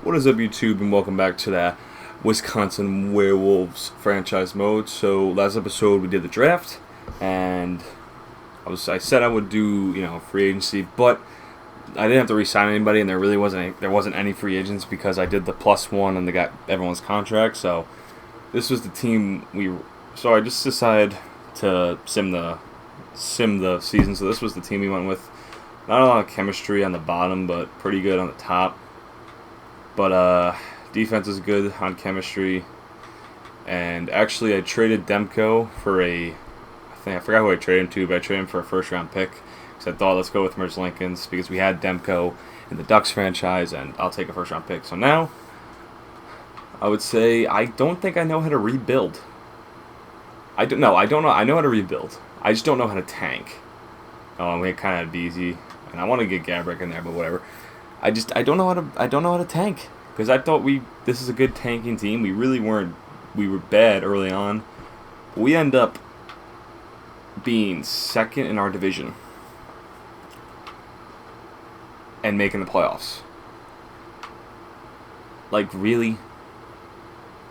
What is up, YouTube, and welcome back to the Wisconsin Werewolves franchise mode. So last episode we did the draft, and I said I would do free agency, but I didn't have to re-sign anybody, and there wasn't any free agents because I did the +1 and they got everyone's contract. So this was the team So I just decided to sim the season. So this was the team we went with. Not a lot of chemistry on the bottom, but pretty good on the top. But defense is good on chemistry. And actually, I traded Demko for I forgot who I traded him to, but I traded him for a first-round pick. Because I thought, let's go with Merz Lincolns, because we had Demko in the Ducks franchise, and I'll take a first-round pick. So now, I would say I don't think I know how to rebuild. I don't know. I know how to rebuild. I just don't know how to tank. We kind of easy, and I want to get Gabrick in there, but whatever. I don't know how to tank, because I thought this is a good tanking team. We really weren't. We were bad early on. But we end up being second in our division and making the playoffs. Like, really?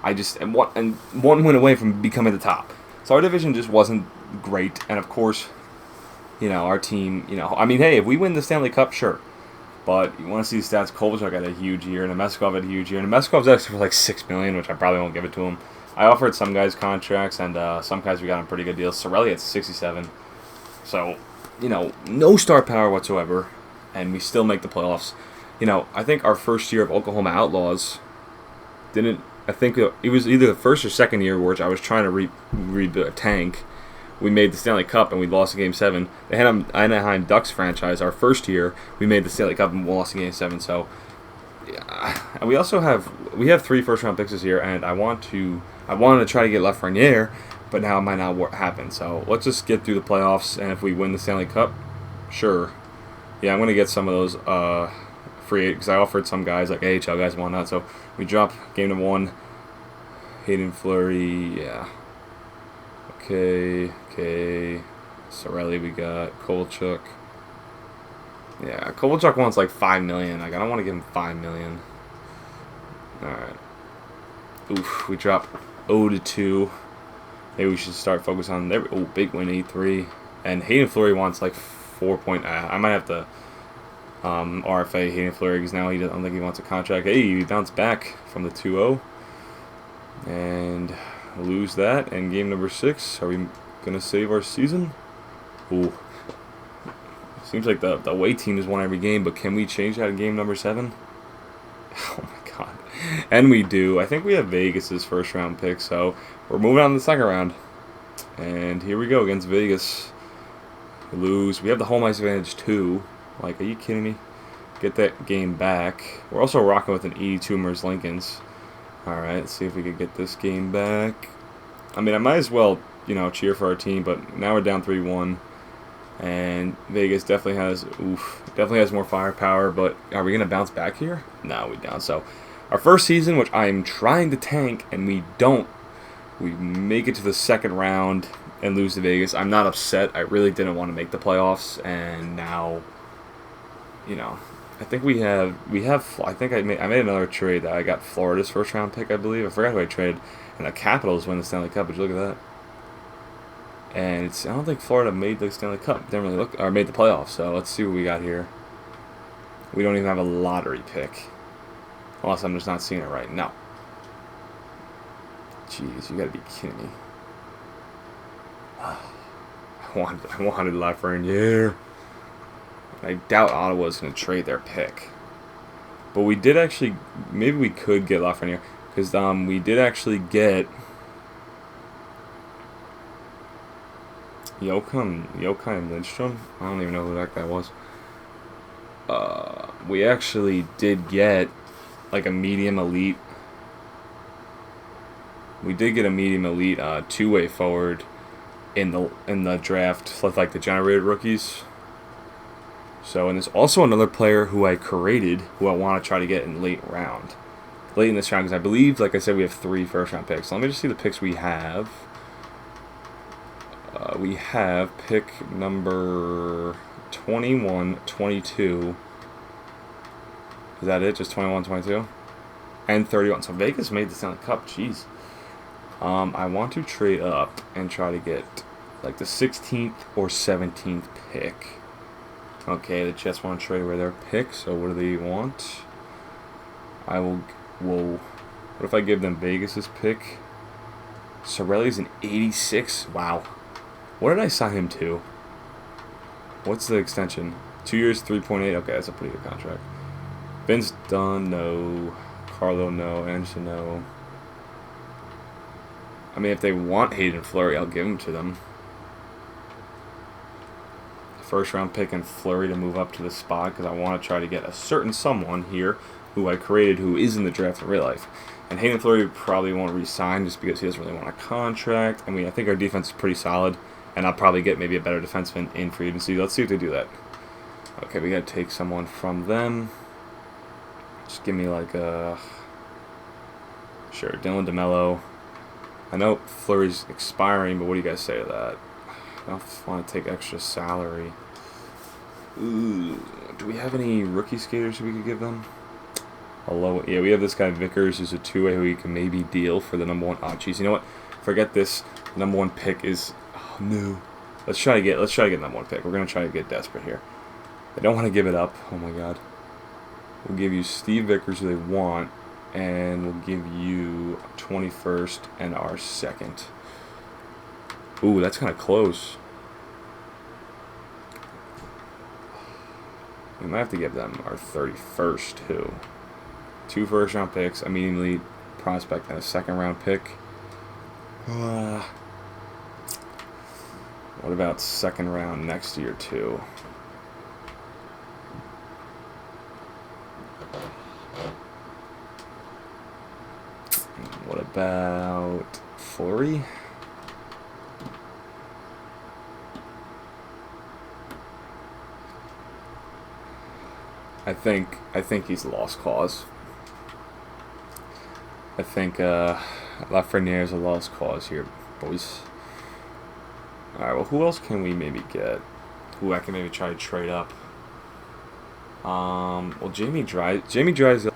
And one win away from becoming the top. So our division just wasn't great, and of course, our team, I mean, hey, if we win the Stanley Cup, sure. But you want to see the stats. Kovalchuk had a huge year, and Nemeskov had a huge year. And Nemeskov's actually for like $6 million, which I probably won't give it to him. I offered some guys contracts, and some guys we got on pretty good deals. Sorelli at 67. So, no star power whatsoever, and we still make the playoffs. I think our first year of Oklahoma Outlaws I think it was either the first or second year where I was trying to rebuild a tank. We made the Stanley Cup and we lost in Game 7. The Anaheim Ducks franchise, our first year, we made the Stanley Cup and we lost in Game 7. So, yeah. And we have 3 first-round picks this year, and I wanted to try to get Lafreniere, but now it might not happen. So let's just get through the playoffs, and if we win the Stanley Cup, sure. Yeah, I'm going to get some of those free, because I offered some guys, like AHL guys and whatnot. So we dropped game number 1. Hayden Fleury, yeah. Okay. Sorelli we got. Kovalchuk. Yeah, Kovalchuk wants like $5 million. Like, I don't want to give him $5 million. Alright. Oof, we dropped 0-2. Maybe we should start focusing on there. Oh, big win, 8-3. And Hayden Fleury wants like 4 point. I might have to RFA Hayden Fleury, because now I don't think he wants a contract. Hey, he bounced back from the 2-0. And lose that. And game number 6. Are we going to save our season? Ooh. Seems like the away team has won every game, but can we change that in game number 7? Oh my god. And we do. I think we have Vegas' first round pick, so we're moving on to the second round. And here we go against Vegas. We lose. We have the home ice advantage too. Like, are you kidding me? Get that game back. We're also rocking with an 82 Merz Lincolns. Alright, let's see if we can get this game back. I mean, I might as well, cheer for our team, but now we're down 3-1. And Vegas definitely has more firepower, but are we going to bounce back here? No, we don't. So, our first season, which I'm trying to tank, and we don't. We make it to the second round and lose to Vegas. I'm not upset. I really didn't want to make the playoffs, and now, I think I think I made another trade that I got Florida's first round pick, I believe. I forgot who I traded. And the Capitals win the Stanley Cup. Would you look at that? And I don't think Florida made the Stanley Cup. Didn't really or made the playoffs. So let's see what we got here. We don't even have a lottery pick. Unless I'm just not seeing it right. No. Jeez, you gotta be kidding me. I wanted Lafreniere. I doubt Ottawa's going to trade their pick. But we did actually... Maybe we could get Lafreniere. Because we did actually get... Joachim Lindstrom? I don't even know who that guy was. We actually did get like a medium elite. We did get a medium elite two-way forward in the draft with like the generated rookies. So, and there's also another player who I created who I want to try to get in late in this round, because I believe, like I said, we have 3 first-round picks. So let me just see the picks we have. We have pick number 21, 22. Is that it? Just 21, 22? and 31. So Vegas made the Stanley Cup. Jeez. I want to trade up and try to get like the 16th or 17th pick. Okay, the Jets want to trade away their pick. So what do they want? I will. Whoa. What if I give them Vegas's pick? Cirelli's an 86. Wow. What did I sign him to? What's the extension? 2 years, 3.8. Okay, that's a pretty good contract. Vince Dunn, no. Carlo, no. Anderson, no. I mean, if they want Hayden Fleury, I'll give him to them. First round pick and Fleury to move up to the spot because I want to try to get a certain someone here who I created who is in the draft in real life. And Hayden Fleury probably won't re-sign just because he doesn't really want a contract. I mean, I think our defense is pretty solid, and I'll probably get maybe a better defenseman in free agency. Let's see if they do that. Okay, we got to take someone from them. Just give me like a... Sure, Dylan DeMello. I know Fleury's expiring, but what do you guys say to that? I don't want to take extra salary. Ooh, do we have any rookie skaters we could give them? Hello, yeah, we have this guy Vickers who's a two-way who you can maybe deal for the number one. Oh, jeez, you know what? Forget this. Number one pick is. Oh no. Let's try to get number one pick. We're gonna try to get desperate here. They don't want to give it up. Oh my God. We'll give you Steve Vickers who they want, and we'll give you 21st and our second. Ooh, that's kind of close. We might have to give them our 31st too. 2 first-round picks, a medium elite prospect, and a second-round pick. What about second round next year too? What about Fleury? I think he's a lost cause. I think Lafreniere is a lost cause here, boys. Alright, well, who else can we maybe get? Who I can maybe try to trade up? Well, Jamie Drysdale.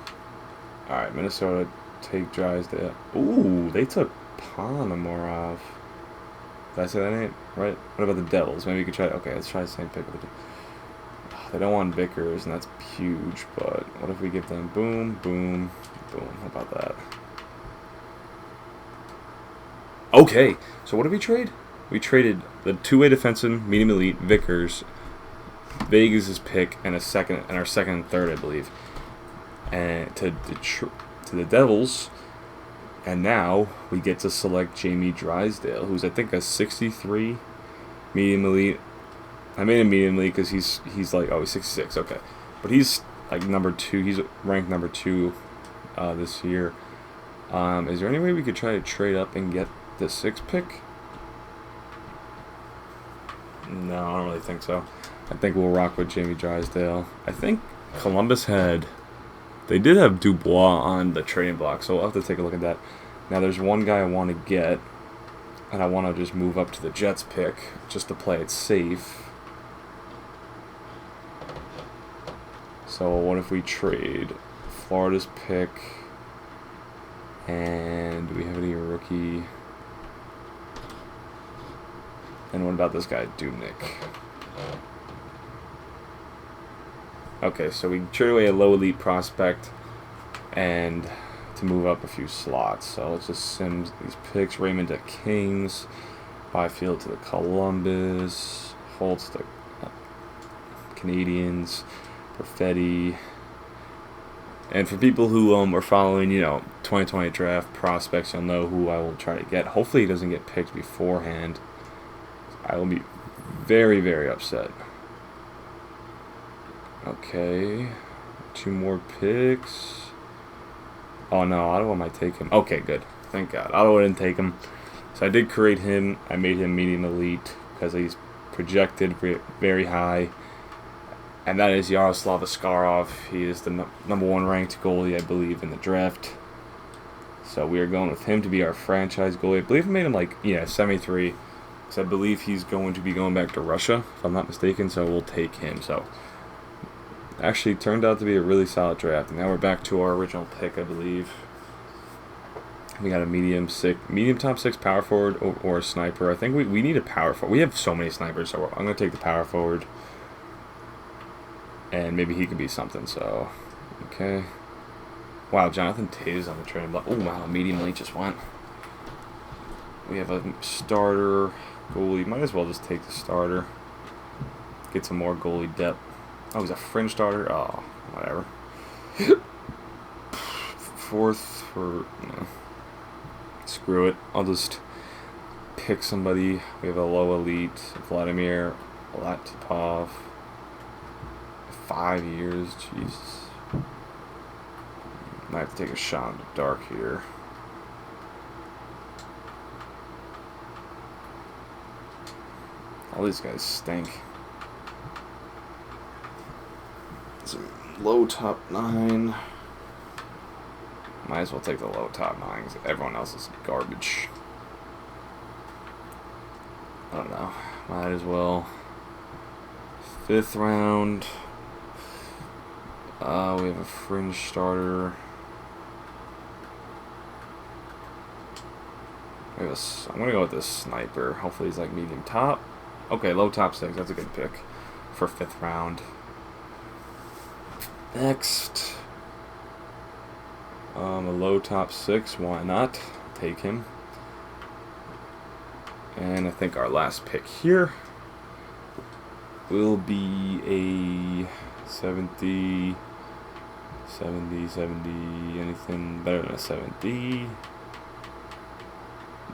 Alright, Minnesota, take Drysdale. Ooh, they took Ponomorov. Did I say that name? Right? What about the Devils? Maybe we could try. Okay, let's try the same pick. They don't want Vickers, and that's huge, but what if we give them boom, boom, boom? How about that? Okay, so what did we trade? We traded the two-way defenseman, medium elite, Vickers, Vegas' pick, and our second and third, I believe, and to the Devils. And now we get to select Jamie Drysdale, who's I think a 63 medium elite. I made him medium elite because he's like, oh, he's 66, okay, but he's like number 2. He's ranked number 2 this year. Is there any way we could try to trade up and get the 6th pick? No, I don't really think so. I think we'll rock with Jamie Drysdale. I think Columbus they did have Dubois on the trading block, so we'll have to take a look at that. Now, there's one guy I want to get, and I want to just move up to the Jets pick just to play it safe. So what if we trade Florida's pick, and do we have any rookie? And what about this guy, Dubnik? Okay, so we trade away a low elite prospect and to move up a few slots. So let's just send these picks. Raymond to Kings, Byfield to the Columbus, Holtz to Canadians, Perfetti. And for people who are following, 2020 draft prospects, you'll know who I will try to get. Hopefully he doesn't get picked beforehand. I will be very, very upset. Okay, 2 more picks. Oh no, Ottawa might take him. Okay, good. Thank God. Ottawa didn't take him. So I did create him. I made him medium elite because he's projected very high. And that is Yaroslav Askarov. He is the number 1 ranked goalie, I believe, in the draft. So we are going with him to be our franchise goalie. I believe I made him 73. So I believe he's going to be going back to Russia, if I'm not mistaken. So we'll take him. So Actually, turned out to be a really solid draft. And now we're back to our original pick, I believe. We got a medium top six power forward or a sniper. I think we need a power forward. We have so many snipers, so I'm gonna take the power forward, and maybe he could be something. So, okay. Wow, Jonathan Taves on the trading block. Oh wow, medium elite just went. We have a starter goalie. Might as well just take the starter. Get some more goalie depth. Oh, he's a fringe starter. Oh, whatever. Fourth for no. Screw it. I'll just pick somebody. We have a low elite. Vladimir Latipov. 5 years. Jesus. Might have to take a shot in the dark here. All these guys stink. Some low top 9. Might as well take the low top 9 because everyone else is garbage. I don't know. Might as well. 5th round. We have a fringe starter. I'm gonna go with this sniper. Hopefully he's like medium top. Okay, low top 6. That's a good pick for 5th round. Next, a low top 6. Why not? Take him. And I think our last pick here will be a 70. Anything better than a 70?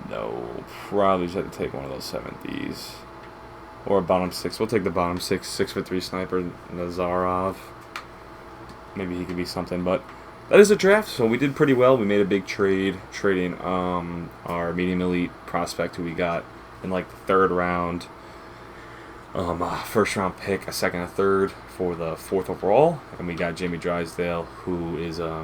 No, probably just have to take one of those 70s. Or a bottom 6. We'll take the bottom 6, 6'3" sniper, Nazarov. Maybe he could be something, but that is a draft, so we did pretty well. We made a big trade, trading our medium elite prospect who we got in like the 3rd round. 1st round pick, a 2nd, a 3rd for the 4th overall, and we got Jamie Drysdale, who is a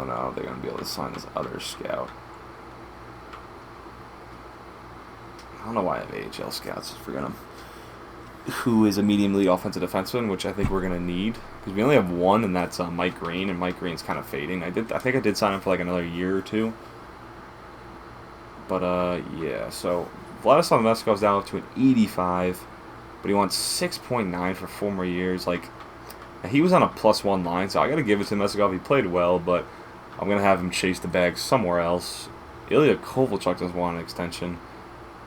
no, they're gonna be able to sign this other scout. I don't know why I have AHL scouts. Forget them. Who is a medium elite offensive defenseman, which I think we're gonna need because we only have one, and that's Mike Green, and Mike Green's kind of fading. I think I did sign him for like another year or 2. But yeah. So Vladislav Meskov's down to an 85, but he wants 6.9 for 4 more years. Like he was on a +1 line, so I got to give it to Meskov. He played well, but I'm gonna have him chase the bag somewhere else. Ilya Kovalchuk doesn't want an extension,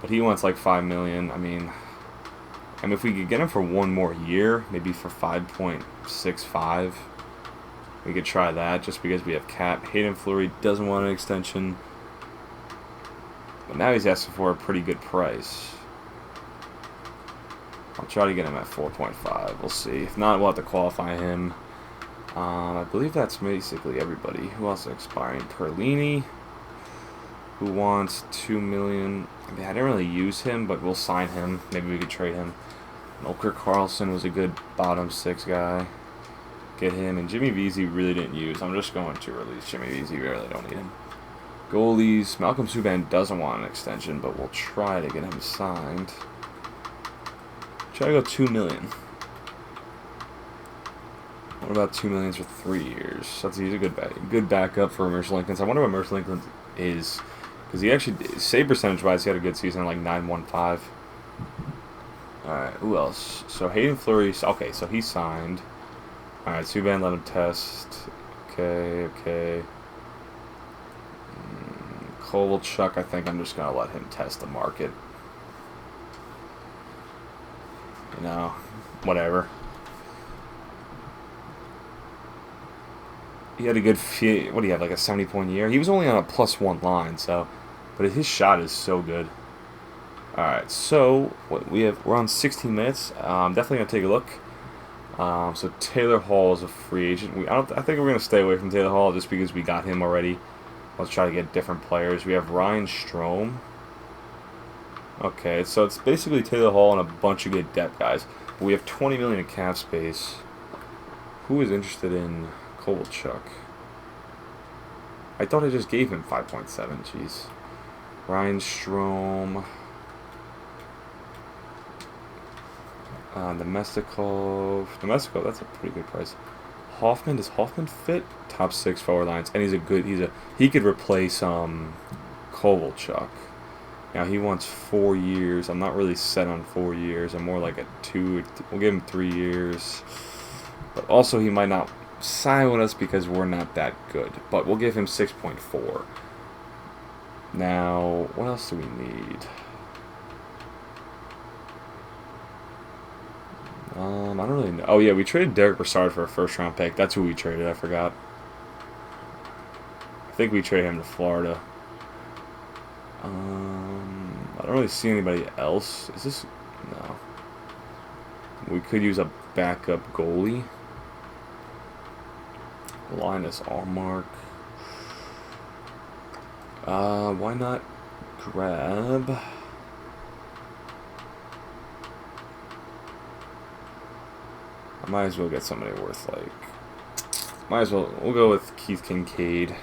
but he wants like $5 million. I mean, if we could get him for 1 more year, maybe for 5.65, we could try that just because we have cap. Hayden Fleury doesn't want an extension, but now he's asking for a pretty good price. I'll try to get him at 4.5. We'll see. If not, we'll have to qualify him. I believe that's basically everybody. Who else is expiring? Perlini, who wants $2 million. I mean, I didn't really use him, but we'll sign him. Maybe we could trade him. Volker Karlsson was a good bottom 6 guy. Get him. And Jimmy Vesey really didn't use. I'm just going to release Jimmy Vesey. We really don't need him. Goalies. Malcolm Subban doesn't want an extension, but we'll try to get him signed. Try to go $2 million. What about $2 million for 3 years? He's a good backup for Mercer Lincoln. I wonder what Mercer Lincoln is, because he actually, save percentage wise, he had a good season, like 9.15. All right, who else? So Hayden Fleury. Okay, so he signed. All right, Subban let him test. Okay. Kovalchuk, I think I'm just gonna let him test the market. You know, whatever. He had a good what do you have, like a 70-point year? He was only on a +1 line, so, but his shot is so good. All right, so what we're on 16 minutes. Definitely gonna take a look. So Taylor Hall is a free agent. I think we're gonna stay away from Taylor Hall just because we got him already. Let's try to get different players. We have Ryan Strome. Okay, so it's basically Taylor Hall and a bunch of good depth guys. But we have 20 million in cap space. Who is interested in Kovalchuk? I thought I just gave him 5.7. Jeez. Ryan Strome. Domestikov. Domestikov, that's a pretty good price. Hoffman, does Hoffman fit? Top 6 forward lines, and he could replace Kovalchuk. Now he wants 4 years. I'm not really set on 4 years. I'm more like a 2. We'll give him 3 years. But also he might not sign with us because we're not that good. But we'll give him 6.4. Now, what else do we need? I don't really know. Oh yeah, we traded Derek Brassard for a first-round pick. That's who we traded. I forgot. I think we traded him to Florida. I don't really see anybody else. Is this... No. We could use a backup goalie. Linus Allmark. Why not grab... I might as well get somebody worth, like... Might as well... We'll go with Keith Kincaid.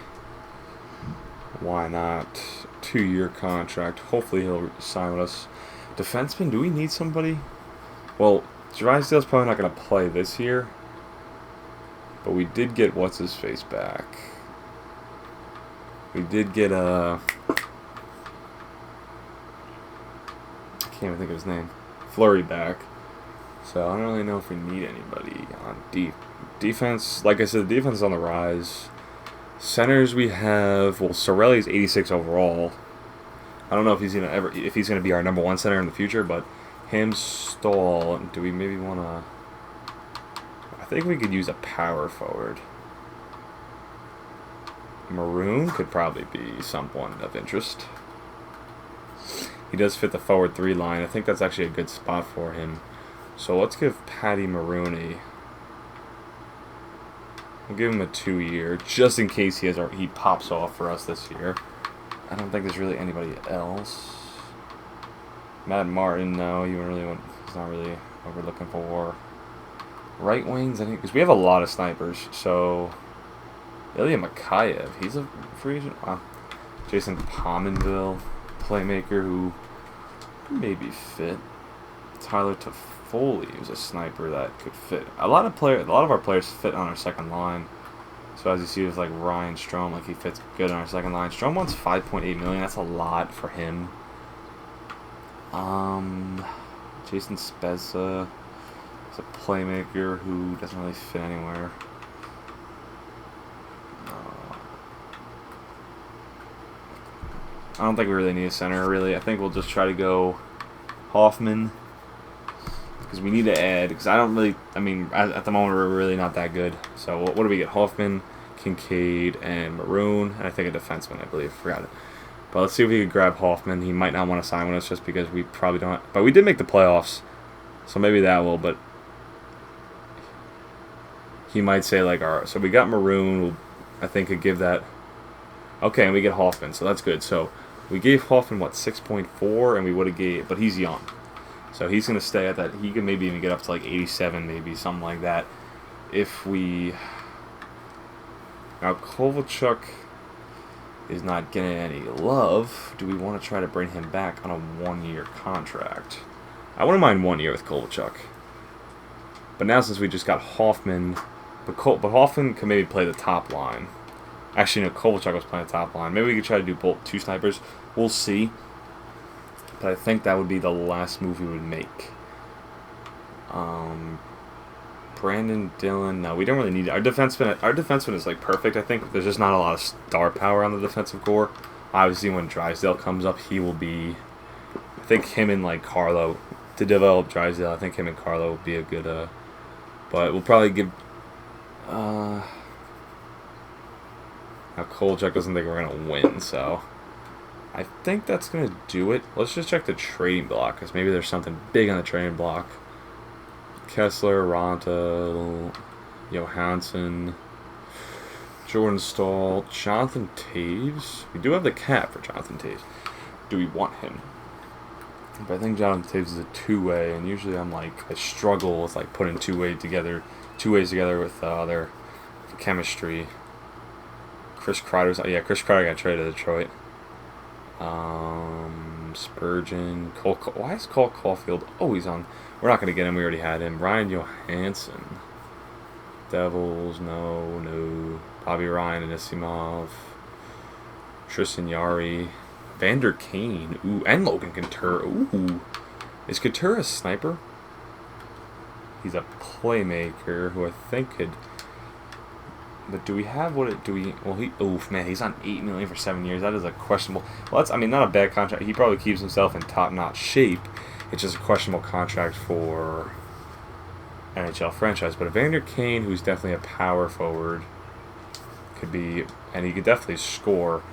Why not? 2-year contract. Hopefully he'll sign with us. Defenseman, do we need somebody? Well, Drysdale's probably not going to play this year. But we did get what's-his-face back. We did get I can't even think of his name. Fleury back. So I don't really know if we need anybody on defense. Like I said, the defense is on the rise. Centers we have, well, Sorelli's 86 overall. I don't know if he's gonna be our number 1 center in the future, but him, Stahl. Do we maybe want to? I think we could use a power forward. Maroon could probably be someone of interest. He does fit the forward 3 line. I think that's actually a good spot for him. So let's give Patty Maroon we'll give him a 2-year, just in case he pops off for us this year. I don't think there's really anybody else. Matt Martin, no, he's not really what we're looking for. Right wings, I think, because we have a lot of snipers. So Ilya Mikheyev, he's a free agent. Wow. Jason Pominville, playmaker who maybe fit. Tyler Toffoli was a sniper that could fit. A lot of our players fit on our second line. So as you see with like Ryan Strome, like he fits good on our second line. Strome wants 5.8 million. That's a lot for him. Jason Spezza is a playmaker who doesn't really fit anywhere. I don't think we really need a center, really. I think we'll just try to go Hoffman. Because we need to add, because at the moment we're really not that good. So what do we get? Hoffman, Kincaid, and Maroon, and I think a defenseman, I believe. Forgot it. But let's see if we can grab Hoffman. He might not want to sign with us just because we probably don't. But we did make the playoffs, so maybe that will. But he might say like, all right. So we got Maroon. I think could give that. Okay, and we get Hoffman, so that's good. So we gave Hoffman what 6.4, and we would have gave, but he's young. So he's going to stay at that. He can maybe even get up to like 87, maybe something like that. If we... Now, Kovalchuk is not getting any love. Do we want to try to bring him back on a 1-year contract? I wouldn't mind 1 year with Kovalchuk. But now since we just got Hoffman... But Hoffman can maybe play the top line. Actually, no, Kovalchuk was playing the top line. Maybe we could try to do both 2 snipers. We'll see. But I think that would be the last move we would make. Brandon Dillon. No, we don't really need it. Our defenseman is like perfect. I think there's just not a lot of star power on the defensive core. Obviously, when Drysdale comes up, he will be. I think him and like Carlo to develop Drysdale. I think him and Carlo will be a good. But we'll probably give. Now Kovalchuk doesn't think we're gonna win, so. I think that's going to do it. Let's just check the trading block, because maybe there's something big on the trading block. Kessler, Ronta, Johansson, Jordan Stahl, Jonathan Taves. We do have the cap for Jonathan Taves. Do we want him? But I think Jonathan Taves is a 2-way, and usually I struggle with like putting 2 ways together with other chemistry. Chris Kreider's... Yeah, Chris Kreider got traded to Detroit. Spurgeon. Why is Cole Caulfield always on? We're not going to get him. We already had him. Ryan Johansson. Devils, no. Bobby Ryan and Isimov. Tristan Yari. Vander Kane. Ooh, and Logan Couture. Ooh. Is Couture a sniper? He's a playmaker who I think could... But do we have what it... Do we... Well, oof, man, he's on $8 million for 7 years. That is a questionable... Well, that's... I mean, not a bad contract. He probably keeps himself in top-notch shape. It's just a questionable contract for NHL franchise. But Evander Kane, who's definitely a power forward, could be... And he could definitely score.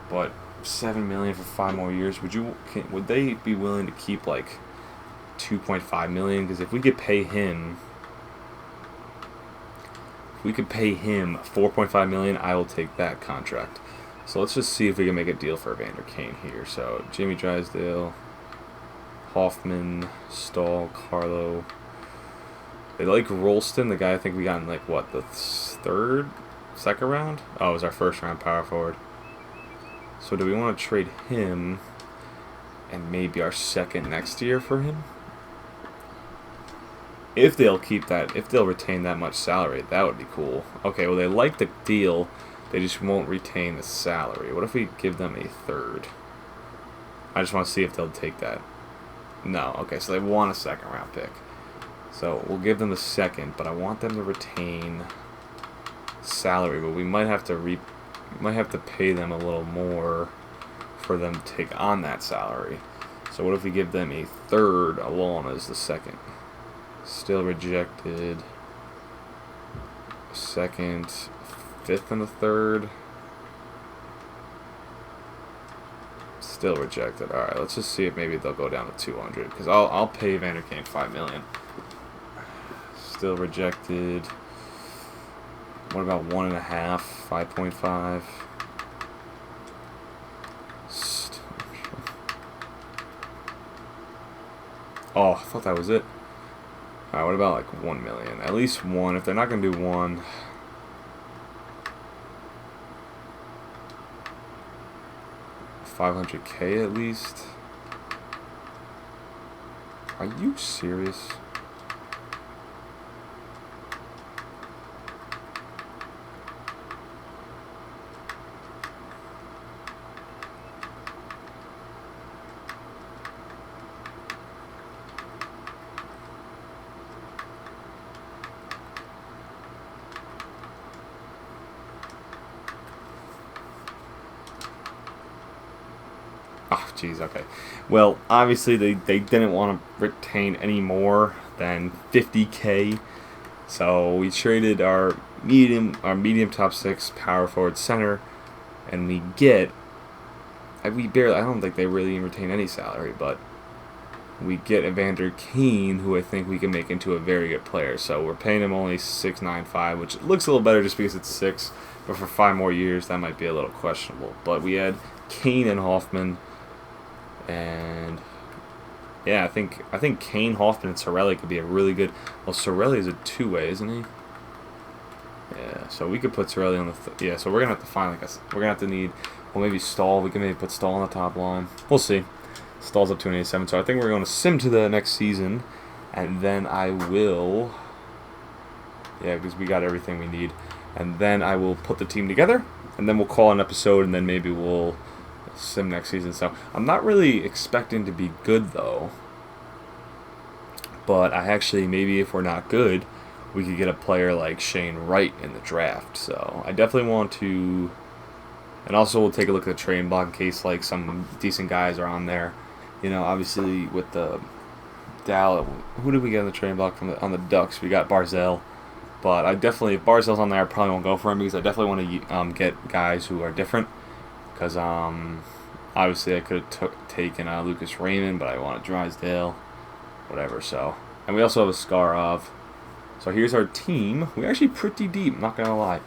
But $7 million for 5 more years. Would they be willing to keep, like, $2.5 million? Because if we could pay him... If we could pay him $4.5 million, I will take that contract. So let's just see if we can make a deal for Evander Kane here. So Jamie Drysdale, Hoffman, Stahl, Carlo. They like Rolston, the guy I think we got in like what, the second round? Oh, it was our first round power forward. So do we want to trade him and maybe our second next year for him? If they'll keep that, if they'll retain that much salary, that would be cool. Okay, well, they like the deal, they just won't retain the salary. What if we give them a third? I just want to see if they'll take that. No, okay, so they want a second round pick. So we'll give them the second, but I want them to retain salary, but we might have to pay them a little more for them to take on that salary. So what if we give them a third alone as the second? Still rejected. Second, fifth, and a third. Still rejected. All right, let's just see if maybe they'll go down to 200. Because I'll pay Vander Kane $5 million. Still rejected. What about 1.5? 5.5. Oh, I thought that was it. Alright, what about like 1 million? At least one. If they're not going to do one, $500K at least. Are you serious? Oh, jeez, okay. Well, obviously they didn't want to retain any more than 50K, so we traded our medium top 6 power forward center, and we don't think they really retain any salary, but we get Evander Kane, who I think we can make into a very good player. So we're paying him only $6.95, which looks a little better just because it's 6, but for 5 more years that might be a little questionable. But we had Kane and Hoffman. And yeah, I think Kane, Hoffman, and Cirelli could be a really good. Well, Cirelli is a two-way, isn't he? Yeah, so we could put Cirelli on the. Yeah, so we're gonna have to find we're gonna have to need. Well, maybe Stahl. We can maybe put Stahl on the top line. We'll see. Stahl's up to an 87, so I think we're going to sim to the next season, and then I will. Yeah, because we got everything we need, and then I will put the team together, and then we'll call an episode, and then maybe we'll sim next season. So I'm not really expecting to be good though, but I actually, maybe if we're not good, we could get a player like Shane Wright in the draft. So I definitely want to, and also we'll take a look at the trading block in case like some decent guys are on there. You know, obviously with the Dallas, who did we get on the trading block on the Ducks? We got Barzell, but I definitely, if Barzell's on there, I probably won't go for him because I definitely want to get guys who are different. Because obviously I could have taken Lucas Raymond, but I wanted Drysdale, whatever. So, and we also have a Skarov. So here's our team. We're actually pretty deep, not gonna lie.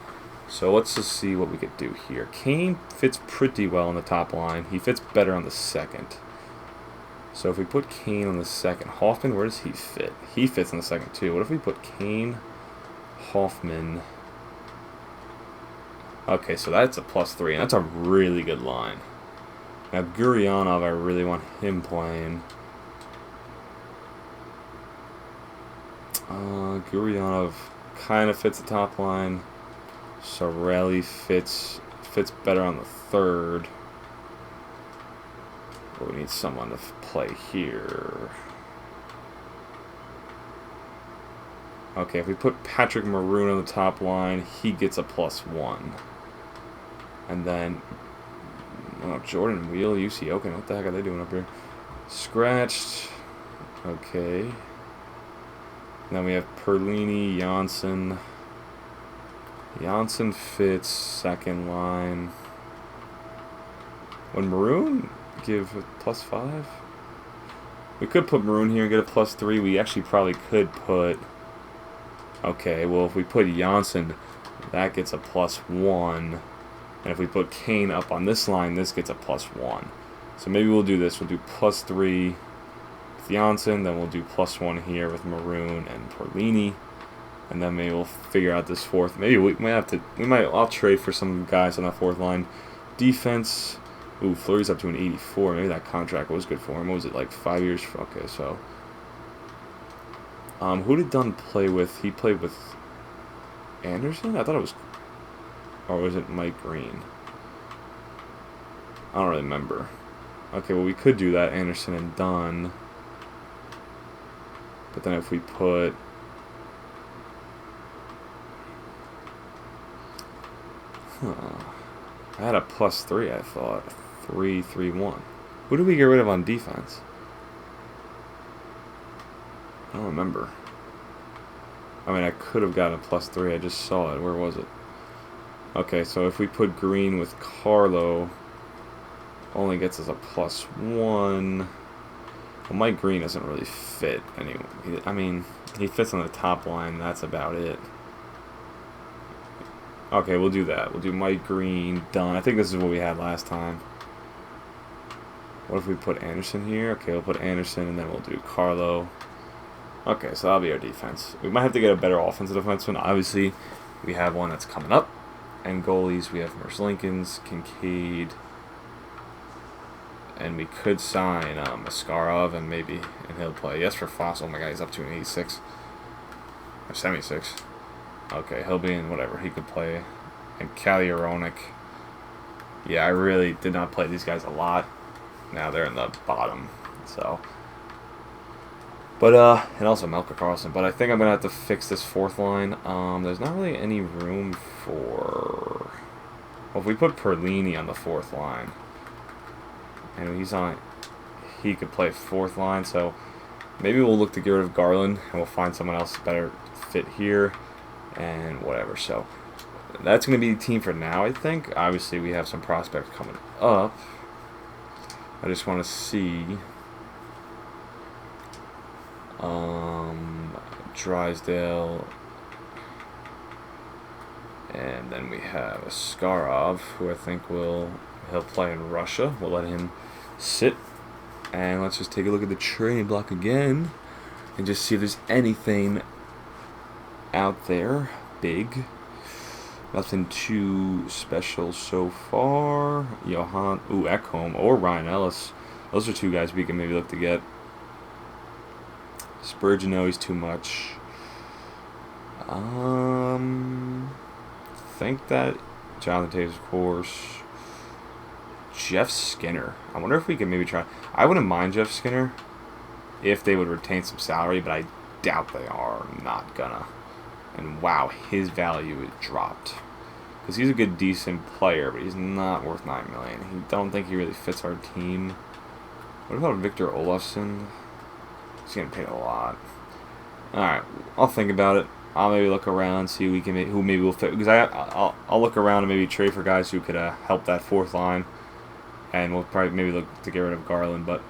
So let's just see what we could do here. Kane fits pretty well on the top line. He fits better on the second. So if we put Kane on the second, Hoffman, where does he fit? He fits on the second too. What if we put Kane, Hoffman? Okay, so that's a +3, and that's a really good line. Now, Gurionov, I really want him playing. Gurionov kind of fits the top line. Sorelli fits better on the third. But we need someone to play here. Okay, if we put Patrick Maroon on the top line, he gets a +1. And then, Jordan Wheel, UC Oaken, what the heck are they doing up here? Scratched. Okay. Then we have Perlini, Janssen. Janssen fits second line. Would Maroon give a +5? We could put Maroon here and get a +3. We actually probably could put... Okay, well, if we put Janssen, that gets a +1. And if we put Kane up on this line, this gets a +1. So maybe we'll do this. We'll do +3 with Janssen, then we'll do +1 here with Maroon and Perlini. And then maybe we'll figure out this fourth. Maybe we might have to... I'll trade for some guys on that fourth line. Defense... Ooh, Fleury's up to an 84. Maybe that contract was good for him. What was it, like 5 years? Okay, so... who did Dunn play with? He played with Anderson? I thought it was... Or was it Mike Green? I don't really remember. Okay, well, we could do that, Anderson and Dunn. But then if we put... I had a +3, I thought. 3-3-1. Who did we get rid of on defense? I don't remember. I mean, I could have gotten a +3. I just saw it. Where was it? Okay, so if we put Green with Carlo, only gets us a +1. Well, Mike Green doesn't really fit anyway. I mean, he fits on the top line. That's about it. Okay, we'll do that. We'll do Mike Green, Dunn. I think this is what we had last time. What if we put Anderson here? Okay, we'll put Anderson, and then we'll do Carlo. Okay, so that'll be our defense. We might have to get a better offensive defenseman. Obviously, we have one that's coming up. And goalies, we have Merce Lincolns, Kincaid, and we could sign Maskarov, and he'll play. Yes, for Fossil. Oh my God, he's up to an 86 or 76. Okay, he'll be in whatever he could play. And Kalyaronik. Yeah, I really did not play these guys a lot. Now they're in the bottom, so. But and also Melker Carlson. But I think I'm gonna have to fix this fourth line. There's not really any room for. Well, if we put Perlini on the fourth line, and he could play fourth line. So maybe we'll look to get rid of Garland, and we'll find someone else better fit here, and whatever. So that's gonna be the team for now. I think. Obviously, we have some prospects coming up. I just want to see. Drysdale, and then we have Askarov, who I think he'll play in Russia. We'll let him sit, and let's just take a look at the training block again, and just see if there's anything out there big. Nothing too special so far. Ekholm or Ryan Ellis. Those are two guys we can maybe look to get. Spurgeon, no, he's too much. Think that Jonathan Taves, of course. Jeff Skinner. I wonder if we could maybe try. I wouldn't mind Jeff Skinner if they would retain some salary, but I doubt they are not gonna. And wow, his value is dropped. Because he's a good, decent player, but he's not worth $9 million. I don't think he really fits our team. What about Victor Olofsson? He's getting paid a lot. Alright, I'll think about it. I'll maybe look around, see who maybe will fit. Because I'll look around and maybe trade for guys who could help that fourth line. And we'll probably maybe look to get rid of Garland. But